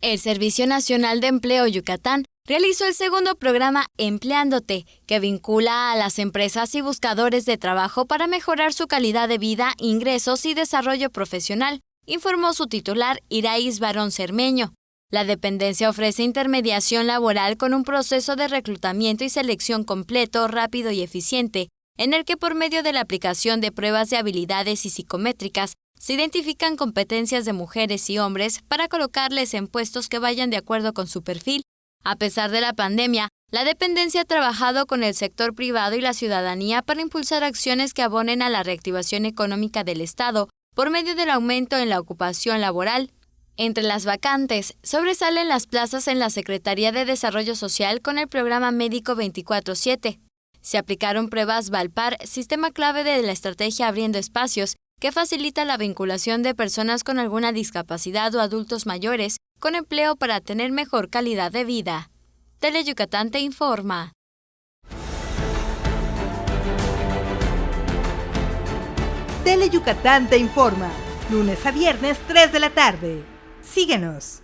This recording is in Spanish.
El Servicio Nacional de Empleo Yucatán realizó el segundo programa Empleándote, que vincula a las empresas y buscadores de trabajo para mejorar su calidad de vida, ingresos y desarrollo profesional, informó su titular Iraís Barón Cermeño. La dependencia ofrece intermediación laboral con un proceso de reclutamiento y selección completo, rápido y eficiente, en el que por medio de la aplicación de pruebas de habilidades y psicométricas se identifican competencias de mujeres y hombres para colocarles en puestos que vayan de acuerdo con su perfil. A pesar de la pandemia, la dependencia ha trabajado con el sector privado y la ciudadanía para impulsar acciones que abonen a la reactivación económica del Estado por medio del aumento en la ocupación laboral. Entre las vacantes, sobresalen las plazas en la Secretaría de Desarrollo Social con el programa Médico 24/7. Se aplicaron pruebas Valpar, sistema clave de la estrategia Abriendo Espacios, que facilita la vinculación de personas con alguna discapacidad o adultos mayores con empleo para tener mejor calidad de vida. Teleyucatán te informa. Teleyucatán te informa, lunes a viernes 3 de la tarde. Síguenos.